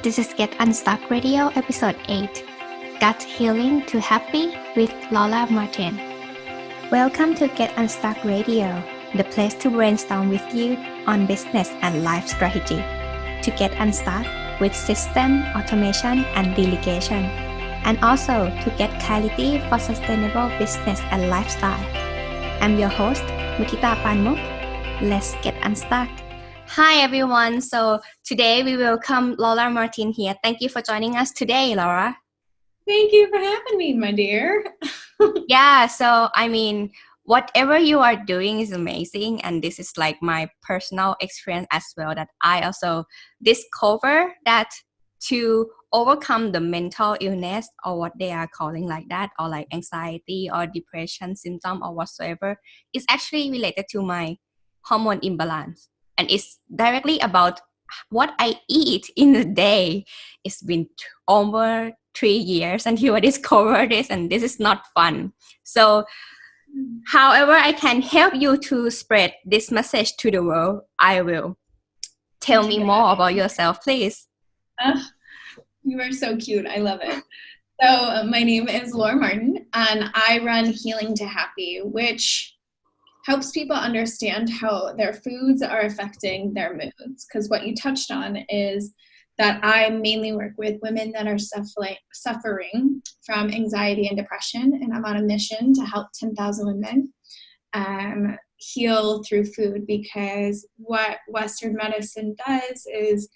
This is Get UNSTUCK Radio, Episode 8, Gut Healing to Happy with Lola Martin. Welcome to Get UNSTUCK Radio, the place to brainstorm with you on business and life strategy, to get unstuck with system, automation, and delegation, and also to get clarity for sustainable business and lifestyle. I'm your host, Mutita Panmook. Let's get unstuck. Hi everyone. So today we welcome Lola Martin here. Thank you for joining us today, Laura. Thank you for having me, my dear. Yeah, so whatever you are doing is amazing, and this is like my personal experience as well, that I also discover that to overcome the mental illness, or what they are calling like that, or like anxiety or depression symptom or whatsoever, is actually related to my hormone imbalance. And it's directly about what I eat in a day. It's been over 3 years until I discovered this, and this is not fun. So however I can help you to spread this message to the world, I will. Tell me more about yourself, please. You are so cute. I love it. So my name is Laura Martin, and I run Healing to Happy, which helps people understand how their foods are affecting their moods. Because what you touched on is that I mainly work with women that are suffering from anxiety and depression, and I'm on a mission to help 10,000 women heal through food, because what Western medicine does is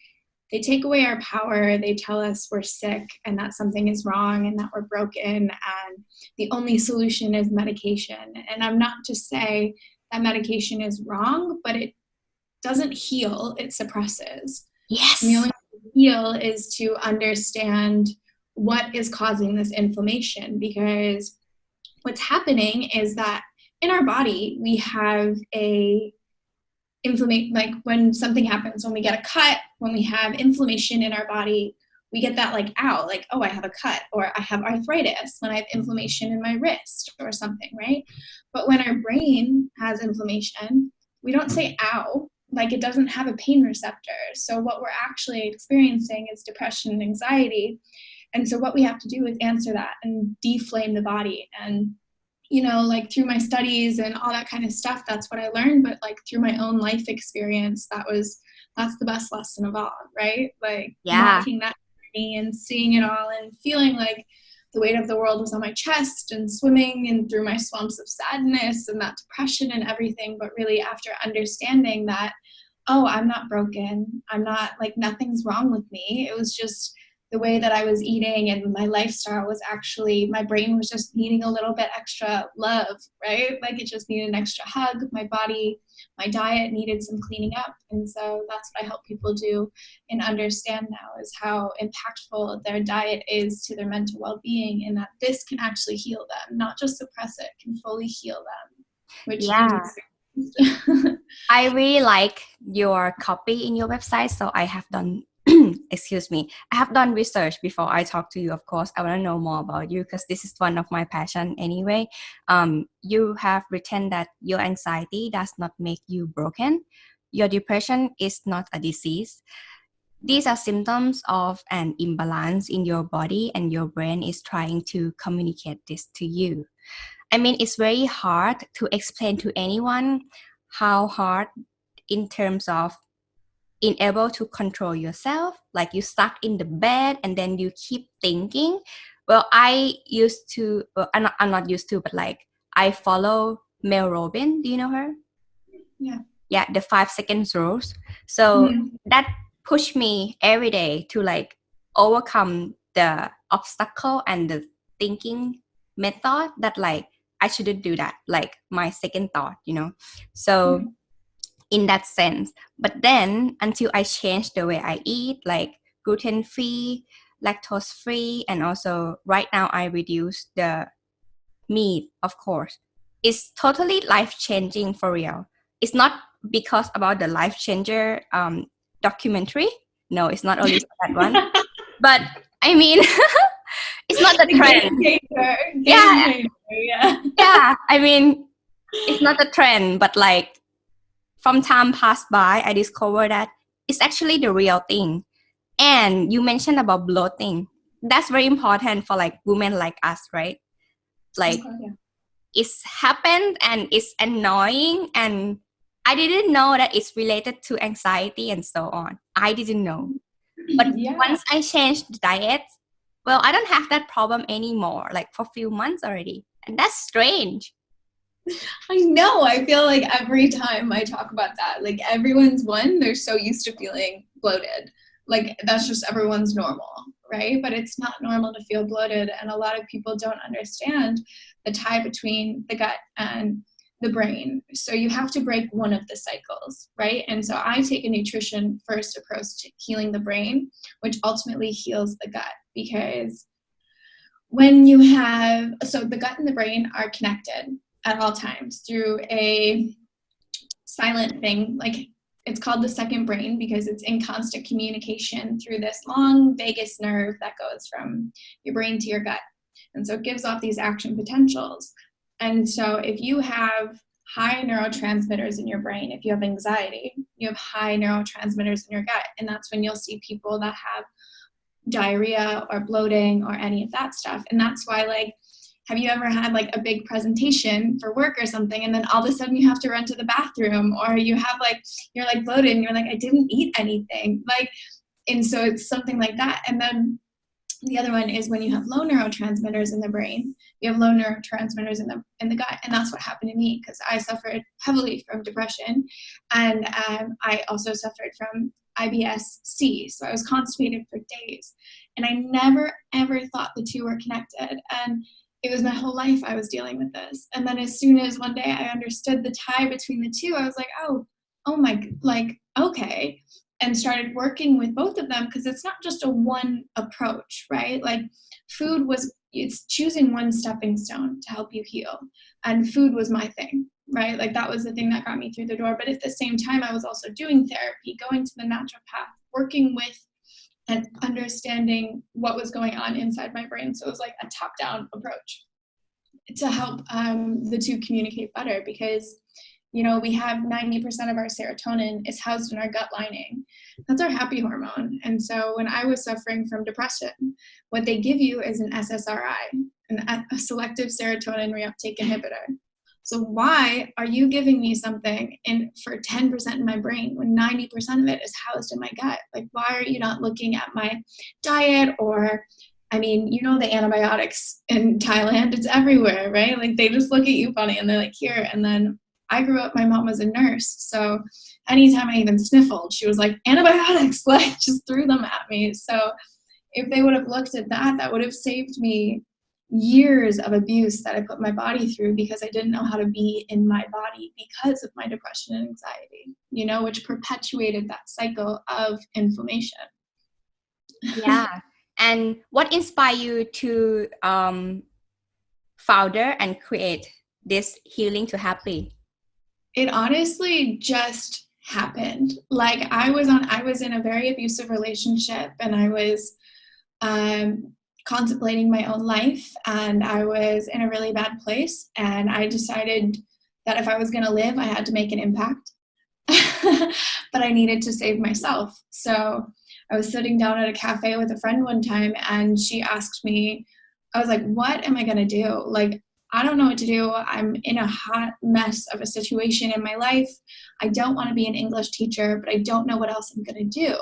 they take away our power. They tell us we're sick and that something is wrong and that we're broken, and the only solution is medication. And I'm not to say that medication is wrong, but it doesn't heal, it suppresses. Yes. And the only way to heal is to understand what is causing this inflammation, because what's happening is that in our body we have like when something happens, when we get a cut, when we have inflammation in our body, we get that like, ow, like, oh, I have a cut, or I have arthritis when I have inflammation in my wrist or something, right? But when our brain has inflammation, we don't say ow, like it doesn't have a pain receptor. So what we're actually experiencing is depression and anxiety. And so what we have to do is answer that and deflame the body. And like through my studies and all that kind of stuff, that's what I learned. But like through my own life experience, that's the best lesson of all, right? Like walking that journey and seeing it all and feeling like the weight of the world was on my chest, and swimming and through my swamps of sadness and that depression and everything. But really after understanding that, oh, I'm not broken. I'm not, like, nothing's wrong with me. It was just the way that I was eating and my lifestyle was actually, my brain was just needing a little bit extra love, right? Like it just needed an extra hug. My body, my diet needed some cleaning up. And so that's what I help people do and understand now, is how impactful their diet is to their mental well-being, and that this can actually heal them, not just suppress it, can fully heal them. Which I really like your copy in your website. So I have done I have done research before I talk to you. Of course, I want to know more about you, because this is one of my passion anyway. You have written that your anxiety does not make you broken. Your depression is not a disease. These are symptoms of an imbalance in your body, and your brain is trying to communicate this to you. I mean, it's very hard to explain to anyone how hard in terms of being able to control yourself, like you stuck in the bed and then you keep thinking. Well, I'm not used to, but like I follow Mel Robbins. Do you know her? Yeah, the 5 seconds rules. So that pushed me every day to like overcome the obstacle and the thinking method that like I shouldn't do that, like my second thought, So in that sense. But then until I changed the way I eat, like gluten-free, lactose-free, and also right now I reduce the meat, of course. It's totally life-changing for real. It's not because about the Life Changer documentary. No, it's not only that one. But I mean, it's not the trend. Yeah, I mean, it's not the trend, but like from time passed by, I discovered that it's actually the real thing. And you mentioned about bloating. That's very important for like women like us, right? Like Yeah. it's happened and it's annoying, and I didn't know that it's related to anxiety and so on. I didn't know. But Yeah. once I changed the diet, well, I don't have that problem anymore, like for a few months already. And that's strange. I know. I feel like every time I talk about that, like everyone's they're so used to feeling bloated. Like that's just everyone's normal, right? But it's not normal to feel bloated. And a lot of people don't understand the tie between the gut and the brain. So you have to break one of the cycles, right? And so I take a nutrition first approach to healing the brain, which ultimately heals the gut, because when you have, so the gut and the brain are connected at all times through a silent thing, like it's called the second brain because it's in constant communication through this long vagus nerve that goes from your brain to your gut. And so it gives off these action potentials. And so if you have high neurotransmitters in your brain, if you have anxiety, you have high neurotransmitters in your gut. And that's when you'll see people that have diarrhea or bloating or any of that stuff. And that's why, like, have you ever had like a big presentation for work or something, and then all of a sudden you have to run to the bathroom, or you have like, you're like bloated and you're like, I didn't eat anything, like, and so it's something like that. And then the other one is when you have low neurotransmitters in the brain, you have low neurotransmitters in the gut. And that's what happened to me, because I suffered heavily from depression, and I also suffered from IBS-C. So I was constipated for days, and I never ever thought the two were connected. And it was my whole life I was dealing with this. And then as soon as one day I understood the tie between the two, I was like, oh my, like, okay. And started working with both of them, because it's not just a one approach, right? Like it's choosing one stepping stone to help you heal. And food was my thing, right? Like that was the thing that got me through the door. But at the same time, I was also doing therapy, going to the naturopath, working with and understanding what was going on inside my brain. So it was like a top-down approach to help the two communicate better, because you know, we have 90% of our serotonin is housed in our gut lining. That's our happy hormone. And so when I was suffering from depression, what they give you is an SSRI, a selective serotonin reuptake inhibitor. So why are you giving me something for 10% in my brain when 90% of it is housed in my gut? Like, why are you not looking at my diet? Or, I mean, you know, the antibiotics in Thailand, it's everywhere, right? Like they just look at you funny and they're like, here. And then I grew up, my mom was a nurse. So anytime I even sniffled, she was like, antibiotics, like just threw them at me. So if they would have looked at that, that would have saved me years of abuse that I put my body through, because I didn't know how to be in my body because of my depression and anxiety, you know, which perpetuated that cycle of inflammation. Yeah. And what inspired you to founder and create this Healing to Happy? It honestly just happened. Like I was in a very abusive relationship, and I was contemplating my own life, and I was in a really bad place, and I decided that if I was going to live, I had to make an impact. But I needed to save myself. So I was sitting down at a cafe with a friend one time, and she asked me, I was like, what am I going to do? Like, I don't know what to do. I'm in a hot mess of a situation in my life. I don't want to be an English teacher, but I don't know what else I'm going to do.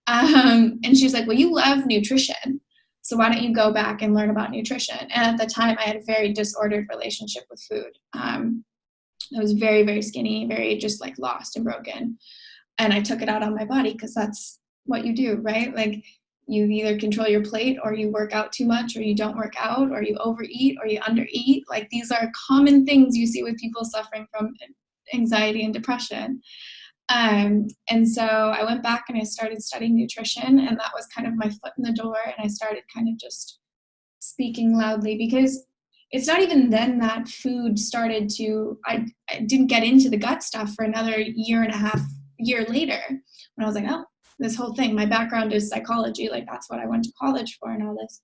And she's like, well, you love nutrition, so why don't you go back and learn about nutrition? And at the time, I had a very disordered relationship with food. I was very, very skinny, very just like lost and broken. And I took it out on my body, because that's what you do, right? Like you either control your plate, or you work out too much, or you don't work out, or you overeat, or you undereat. Like these are common things you see with people suffering from anxiety and depression. And so I went back and I started studying nutrition, and that was kind of my foot in the door. And I started kind of just speaking loudly, because it's not even then that food started to, I didn't get into the gut stuff for another year later, when I was like, oh, this whole thing, my background is psychology, like that's what I went to college for and all this.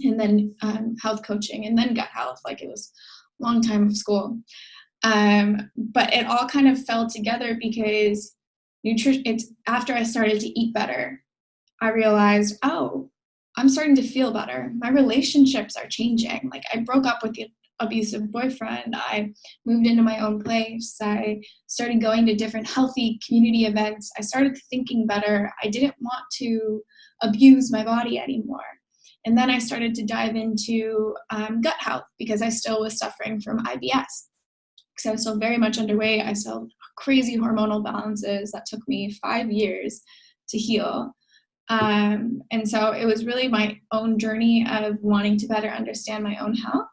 And then health coaching, and then gut health, like it was a long time of school. But it all kind of fell together, because it's after I started to eat better, I realized, oh, I'm starting to feel better. My relationships are changing. Like, I broke up with the abusive boyfriend. I moved into my own place. I started going to different healthy community events. I started thinking better. I didn't want to abuse my body anymore. And then I started to dive into gut health because I still was suffering from IBS. Because I was still very much underweight. I still had crazy hormonal balances that took me 5 years to heal. And so it was really my own journey of wanting to better understand my own health.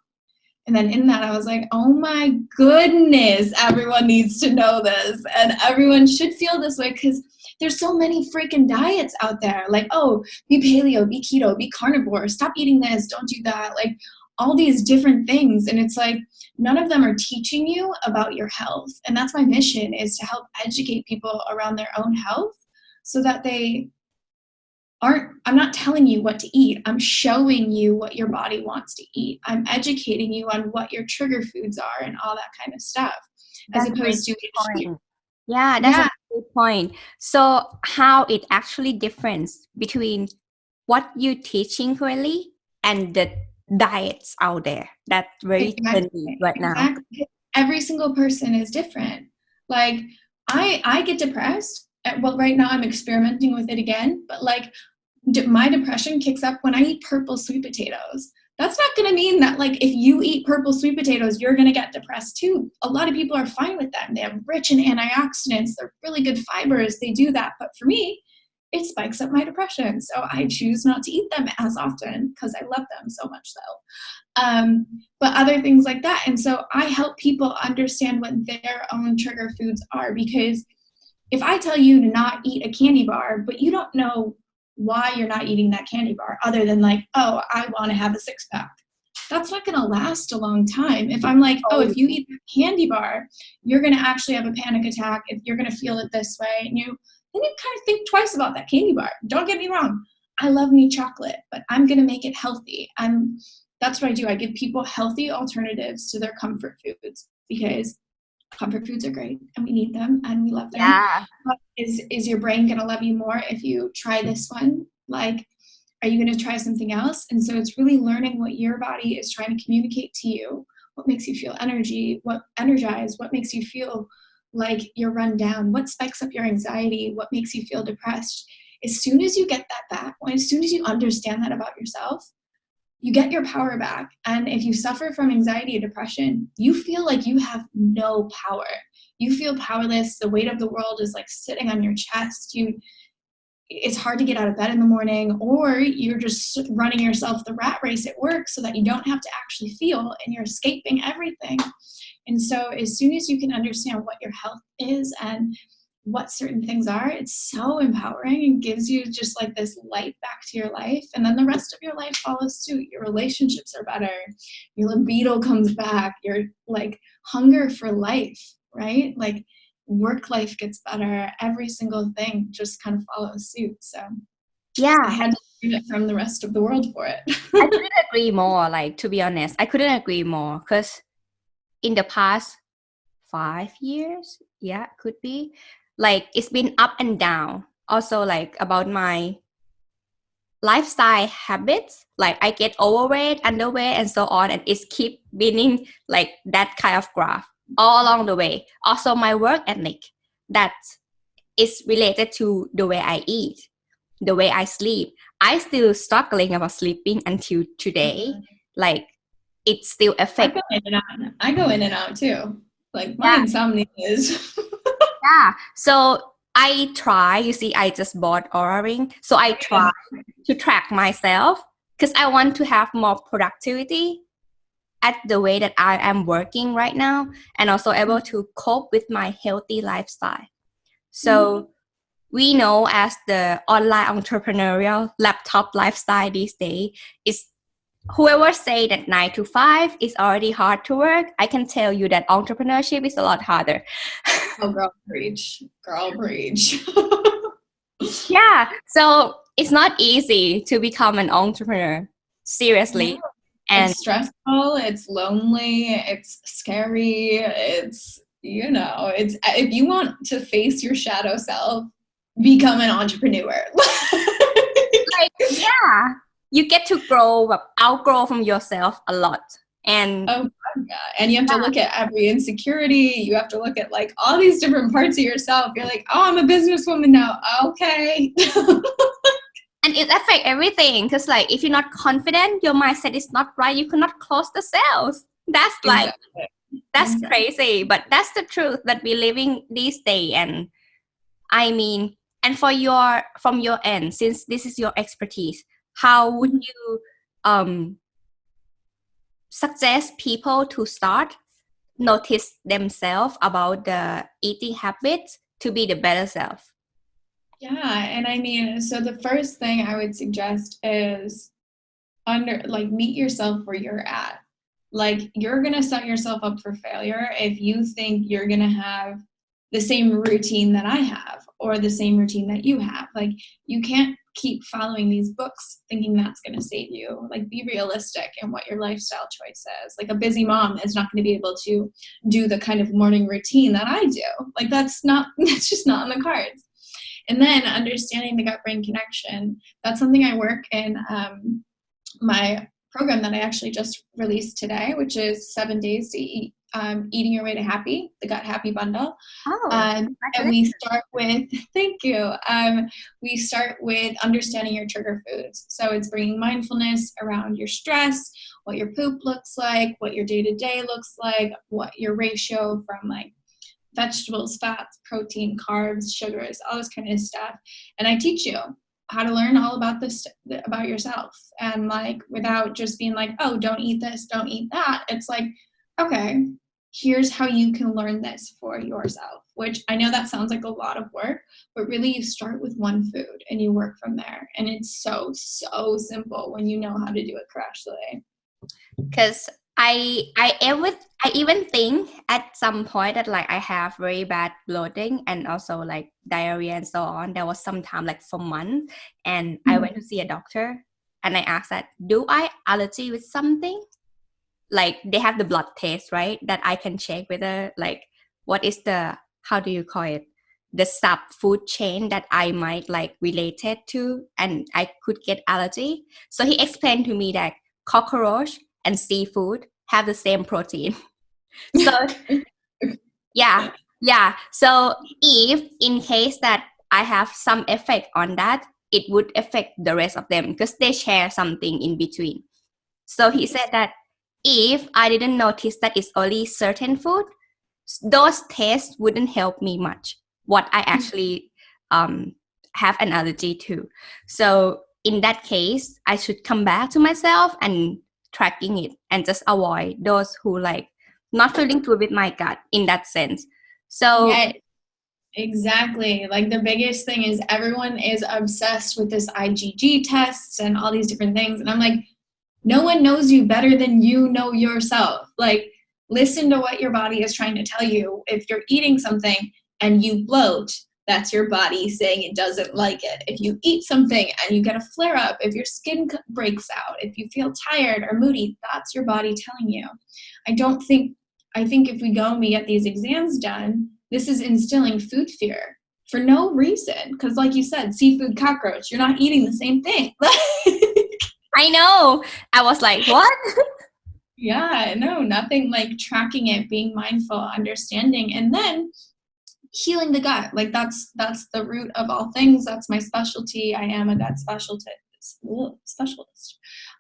And then in that, I was like, oh my goodness, everyone needs to know this. And everyone should feel this way because there's so many freaking diets out there. Like, oh, be paleo, be keto, be carnivore, stop eating this, don't do that. Like all these different things. And it's like, none of them are teaching you about your health. And that's my mission, is to help educate people around their own health so that they I'm not telling you what to eat. I'm showing you what your body wants to eat. I'm educating you on what your trigger foods are and all that kind of stuff, as That's a great opposed to, point. Yeah, that's yeah, a good point. So how it actually difference between what you teaching currently and the diets out there that's very trendy exactly, right now. exactly. Every single person is different. Like I get depressed. Well, right now I'm experimenting with it again, but like my depression kicks up when I eat purple sweet potatoes. That's not going to mean that, like, if you eat purple sweet potatoes, you're going to get depressed too. A lot of people are fine with them. They have rich in antioxidants. They're really good fibers. They do that. But for me, it spikes up my depression. So I choose not to eat them as often because I love them so much, but other things like that. And so I help people understand what their own trigger foods are, because if I tell you to not eat a candy bar, but you don't know why you're not eating that candy bar other than like, oh, I want to have a 6-pack, that's not going to last a long time. If I'm like, oh, if you eat a candy bar, you're going to actually have a panic attack, if you're going to feel it this way, and then you kind of think twice about that candy bar. Don't get me wrong, I love me chocolate, but I'm going to make it healthy. That's what I do. I give people healthy alternatives to their comfort foods, because comfort foods are great and we need them and we love them. Yeah. But is your brain going to love you more if you try this one? Like, are you going to try something else? And so it's really learning what your body is trying to communicate to you, what makes you feel energized, what makes you feel like you're run down, what spikes up your anxiety, what makes you feel depressed. As soon as you get that back, as soon as you understand that about yourself, you get your power back. And if you suffer from anxiety or depression, you feel like you have no power. You feel powerless. The weight of the world is like sitting on your chest. It's hard to get out of bed in the morning, or you're just running yourself the rat race at work so that you don't have to actually feel, and you're escaping everything. And so as soon as you can understand what your health is and what certain things are, it's so empowering and gives you just like this light back to your life. And then the rest of your life follows suit. Your relationships are better. Your libido comes back. Your like hunger for life, right? Like work life gets better. Every single thing just kind of follows suit. So Yeah. I had to learn it from the rest of the world for it. I couldn't agree more. Like, to be honest, I couldn't agree more, because in the past 5 years, yeah, could be, like, it's been up and down. Also, like, about my lifestyle habits, like I get overweight, underweight, and so on, and it's keep being like that kind of graph all along the way. Also, my work ethic, that is related to the way I eat, the way I sleep. I still struggling about sleeping until today. Like, it still affects. I go in and out too. Like my Yeah. insomnia is. Yeah. So I try, you see, I just bought Aura Ring. So I try to track myself, because I want to have more productivity at the way that I am working right now, and also able to cope with my healthy lifestyle. So we know, as the online entrepreneurial laptop lifestyle these days, is whoever say that 9 to 5 is already hard to work, I can tell you that entrepreneurship is a lot harder. Oh, girl, preach. Girl, preach. Yeah. So it's not easy to become an entrepreneur. Seriously. No, And it's stressful, it's lonely, it's scary, it's, it's, if you want to face your shadow self, become an entrepreneur. like, yeah, you get to grow, outgrow from yourself a lot. And oh yeah. And you have to look at every insecurity. You have to look at like all these different parts of yourself. You're like, oh, I'm a businesswoman now. Okay. and it affects everything, because like if you're not confident, your mindset is not right, you cannot close the sales. That's like that's crazy, but that's the truth that we're living these days. And I mean, and from your end, since this is your expertise, how would you suggest people to start notice themselves about the eating habits to be the better self? Yeah, and I mean, so the first thing I would suggest is meet yourself where you're at. Like, you're gonna set yourself up for failure if you think you're gonna have the same routine that I have or the same routine that you have. Like, you can't keep following these books thinking that's going to save you. Like, be realistic in what your lifestyle choice is. Like, a busy mom is not going to be able to do the kind of morning routine that I do. Like, that's just not in the cards. And then understanding the gut-brain connection, that's something I work in my program that I actually just released today, which is 7 days to eat, eating your way to happy, the Gut Happy Bundle. And we start with, thank you. We start with understanding your trigger foods. So it's bringing mindfulness around your stress, what your poop looks like, what your day-to-day looks like, what your ratio from like vegetables, fats, protein, carbs, sugars, all this kind of stuff. And I teach you how to learn all about this, about yourself. And like, without just being like, oh, don't eat this, don't eat that. It's like, okay, here's how you can learn this for yourself, which I know that sounds like a lot of work, but really you start with one food and you work from there. And it's so, so simple when you know how to do it correctly. Because I even think at some point that like I have very bad bloating and also like diarrhea and so on. There was some time like for months, and I went to see a doctor and I asked that, do I allergy with something? Like they have the blood test, right? That I can check whether like what is the, how do you call it? The sub food chain that I might like related to and I could get allergy. So he explained to me that cockroach and seafood have the same protein. So yeah. So if in case that I have some effect on that, it would affect the rest of them because they share something in between. So he said that if I didn't notice that it's only certain food, those tests wouldn't help me much. What I actually have an allergy to. So in that case, I should come back to myself and tracking it and just avoid those who like not feeling good with my gut in that sense. So yeah, exactly. Like the biggest thing is everyone is obsessed with this IgG tests and all these different things. And I'm like, no one knows you better than you know yourself. Like, listen to what your body is trying to tell you. If you're eating something and you bloat, that's your body saying it doesn't like it. If you eat something and you get a flare up, if your skin breaks out, if you feel tired or moody, that's your body telling you. I think if we go and we get these exams done, this is instilling food fear for no reason. Because like you said, seafood, cockroach, you're not eating the same thing. I know. I was like, what? Yeah, no, nothing like tracking it, being mindful, understanding, and then healing the gut. Like that's the root of all things. That's my specialty. I am a gut specialist.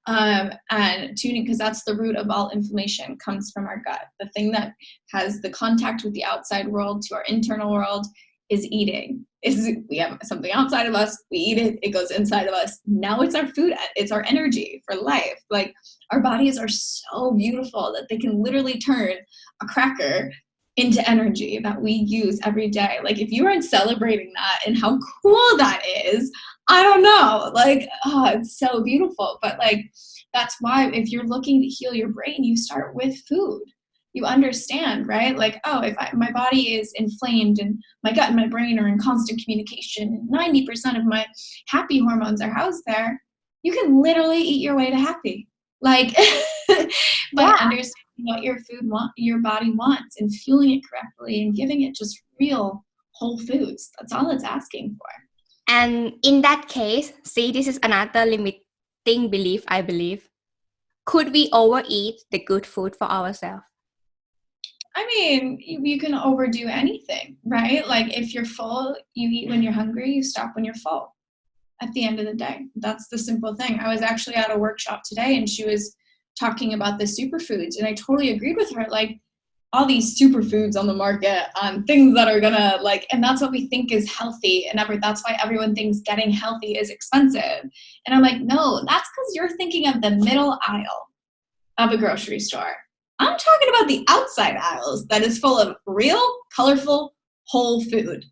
And tuning, because that's the root of all inflammation, comes from our gut. The thing that has the contact with the outside world to our internal world is eating. We have something outside of us, we eat it, it goes inside of us. Now it's our food, it's our energy for life. Like, our bodies are so beautiful that they can literally turn a cracker into energy that we use every day. Like, if you aren't celebrating that and how cool that is, I don't know. Like, oh, it's so beautiful. But like, that's why if you're looking to heal your brain, you start with food. You understand, right? Like, oh, if my body is inflamed and my gut and my brain are in constant communication, 90% of my happy hormones are housed there, you can literally eat your way to happy. Like, by understanding what your body wants and fueling it correctly and giving it just real whole foods. That's all it's asking for. And in that case, see, this is another limiting belief, I believe. Could we overeat the good food for ourselves? I mean, you can overdo anything, right? Like if you're full, you eat when you're hungry, you stop when you're full. At the end of the day, that's the simple thing. I was actually at a workshop today and she was talking about the superfoods, and I totally agreed with her. Like all these superfoods on the market, things that are gonna like, and that's what we think is healthy, and that's why everyone thinks getting healthy is expensive. And I'm like, no, that's because you're thinking of the middle aisle of a grocery store. I'm talking about the outside aisles that is full of real, colorful, whole food.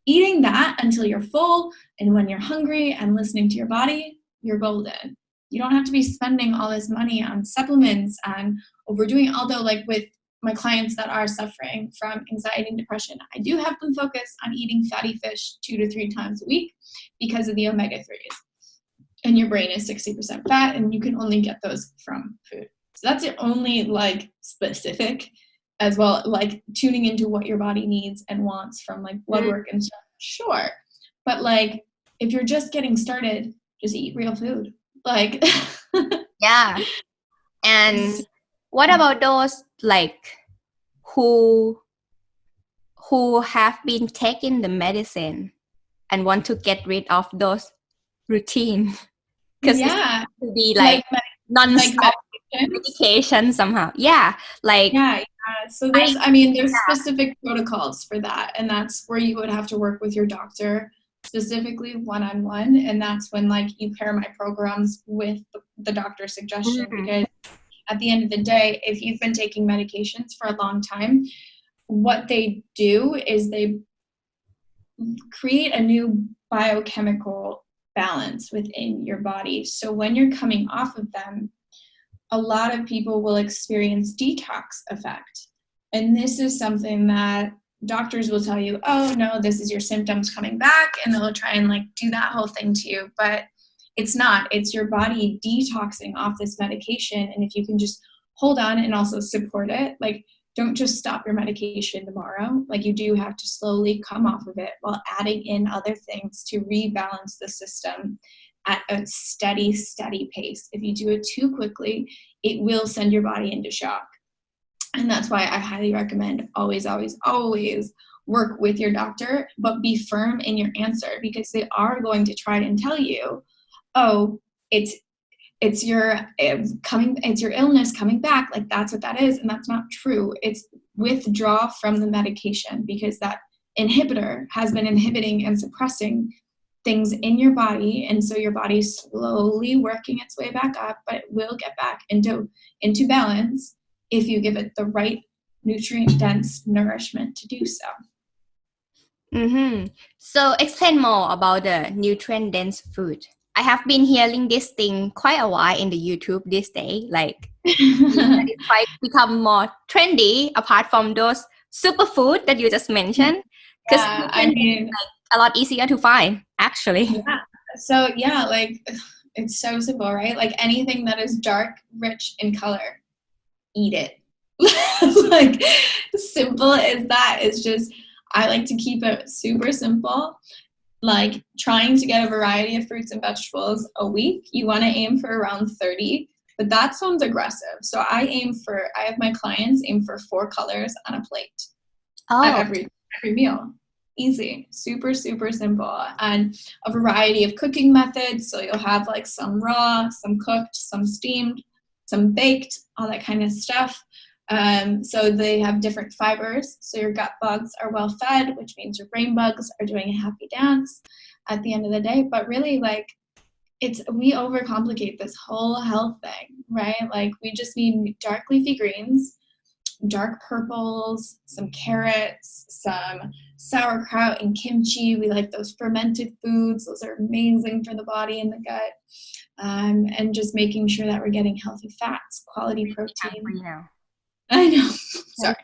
Eating that until you're full, and when you're hungry and listening to your body, you're golden. You don't have to be spending all this money on supplements and overdoing it. Although, like with my clients that are suffering from anxiety and depression, I do have them focus on eating fatty fish 2 to 3 times a week because of the omega-3s. And your brain is 60% fat, and you can only get those from food. So that's the only like specific, as well, like tuning into what your body needs and wants from like blood work and stuff. Sure. But like, if you're just getting started, just eat real food. Like, yeah. And what about those like who have been taking the medicine and want to get rid of those routine? Because it's to be like non-stop medication somehow. Yeah. Like, yeah. So there's specific protocols for that. And that's where you would have to work with your doctor specifically one-on-one. And that's when like you pair my programs with the doctor's suggestion, because at the end of the day, if you've been taking medications for a long time, what they do is they create a new biochemical balance within your body. So when you're coming off of them, a lot of people will experience detox effect. And this is something that doctors will tell you, oh no, this is your symptoms coming back, and they'll try and like do that whole thing to you. But it's not. It's your body detoxing off this medication. And if you can just hold on and also support it, like don't just stop your medication tomorrow. Like you do have to slowly come off of it while adding in other things to rebalance the system at a steady pace. If you do it too quickly, it will send your body into shock. And that's why I highly recommend always work with your doctor, but be firm in your answer, because they are going to try and tell you, oh, it's your illness coming back. Like that's what that is. And that's not true. It's withdraw from the medication, because that inhibitor has been inhibiting and suppressing things in your body. And so your body's slowly working its way back up, but it will get back into balance if you give it the right nutrient dense nourishment to do so. So explain more about the nutrient dense food. I have been hearing this thing quite a while in the YouTube this day. Like it's quite become more trendy apart from those superfood that you just mentioned. Because like a lot easier to find, actually. Yeah. So yeah, like it's so simple, right? Like anything that is dark, rich in color, eat it. Like simple as that. It's just, I like to keep it super simple. Like trying to get a variety of fruits and vegetables a week. You want to aim for around 30, but that sounds aggressive. So I have my clients aim for 4 colors on a plate at every meal. Easy, super simple, and a variety of cooking methods. So you'll have like some raw, some cooked, some steamed, some baked, all that kind of stuff. So they have different fibers. So your gut bugs are well fed, which means your brain bugs are doing a happy dance at the end of the day. But really, like we overcomplicate this whole health thing, right? Like we just need dark leafy greens, dark purples, some carrots, some sauerkraut and kimchi. We like those fermented foods. Those are amazing for the body and the gut. And just making sure that we're getting healthy fats, quality protein. I know. Sorry.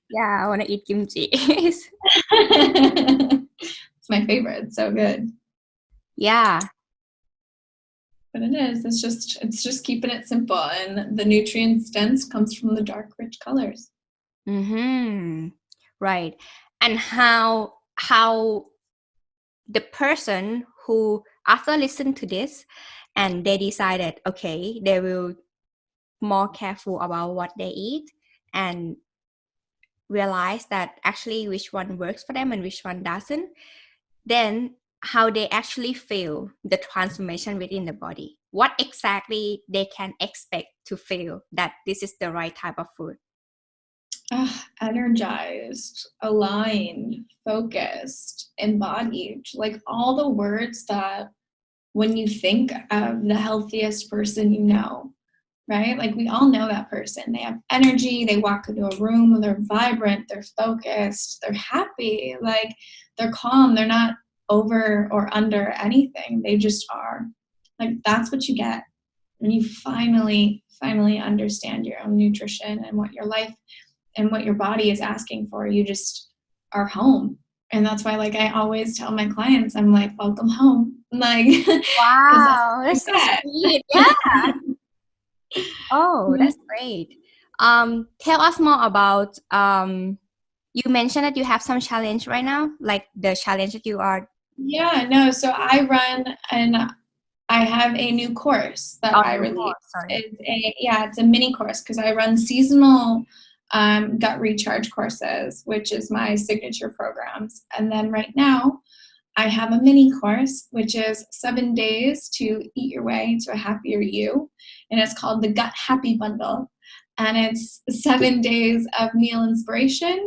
Yeah, I want to eat kimchi. It's my favorite. It's so good. Yeah. But it is. It's just keeping it simple, and the nutrients dense comes from the dark, rich colors. Right. And how how the person who after listen to this and they decided, okay, they will more careful about what they eat and realize that actually which one works for them and which one doesn't, then how they actually feel the transformation within the body, what exactly they can expect to feel that this is the right type of food. Energized, aligned, focused, embodied, like all the words that when you think of the healthiest person you know, right? Like we all know that person. They have energy, they walk into a room, they're vibrant, they're focused, they're happy, like they're calm, they're not over or under anything. They just are. Like that's what you get when you finally understand your own nutrition and what your life and what your body is asking for. You just are home. And that's why, like, I always tell my clients, I'm like, welcome home. Like, wow, that's so sweet. Yeah. Oh, that's great. Tell us more about, you mentioned that you have some challenge right now, like the challenge that you are. Yeah, no. So I run and I have a new course that I released. It's a mini course because I run seasonal gut recharge courses, which is my signature programs. And then right now I have a mini course, which is 7 days to eat your way to a happier you. And it's called the Gut Happy Bundle. And it's 7 days of meal inspiration,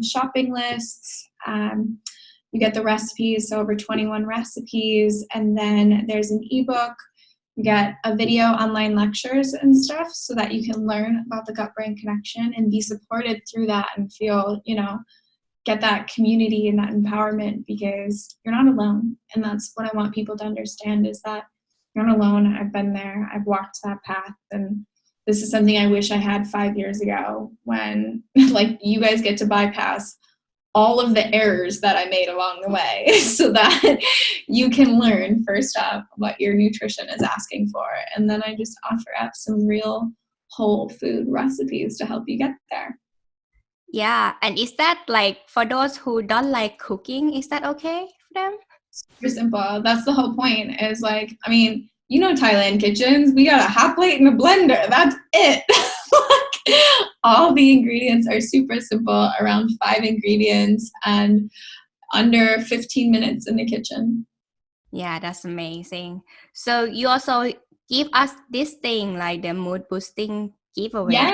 shopping lists. You get the recipes, so over 21 recipes. And then there's an ebook. You get a video, online lectures and stuff so that you can learn about the gut-brain connection and be supported through that and feel, get that community and that empowerment because you're not alone. And that's what I want people to understand is that you're not alone. I've been there. I've walked that path. And this is something I wish I had 5 years ago when like you guys get to bypass all of the errors that I made along the way so that you can learn first up what your nutrition is asking for. And then I just offer up some real whole food recipes to help you get there. Yeah. And is that like for those who don't like cooking, is that okay for them? Super simple. That's the whole point is like, I mean, Thailand kitchens, we got a hot plate and a blender. That's it. Like, all the ingredients are super simple, around 5 ingredients and under 15 minutes in the kitchen. Yeah, that's amazing. So you also give us this thing like the mood boosting giveaway.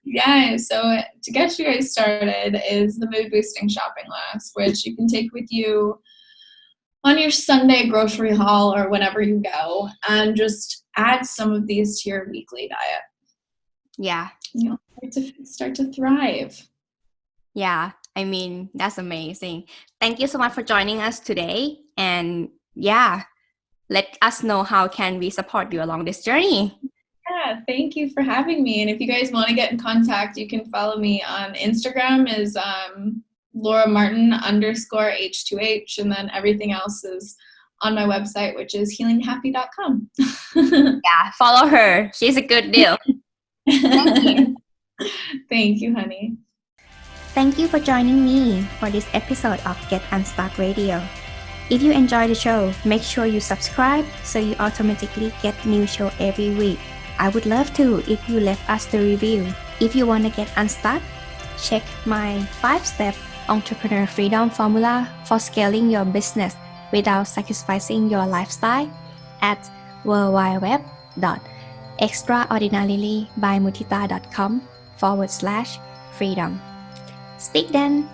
Yes. So to get you guys started is the mood boosting shopping list, which you can take with you on your Sunday grocery haul or whenever you go and just add some of these to your weekly diet. Yeah. Start to thrive. Yeah. I mean, that's amazing. Thank you so much for joining us today. And yeah, let us know how can we support you along this journey. Yeah, thank you for having me. And if you guys want to get in contact, you can follow me on Instagram is Laura Martin _H2H. And then everything else is on my website, which is healinghappy.com. Yeah, follow her. She's a good deal. Thank you. Thank you, honey. Thank you for joining me for this episode of Get UNSTUCK Radio. If you enjoy the show, make sure you subscribe so you automatically get new show every week. I would love to if you left us the review. If you want to get unstuck, check my 5-step entrepreneur freedom formula for scaling your business without sacrificing your lifestyle at worldwideweb.extraordinarylybymutita.com/freedom. Speak then.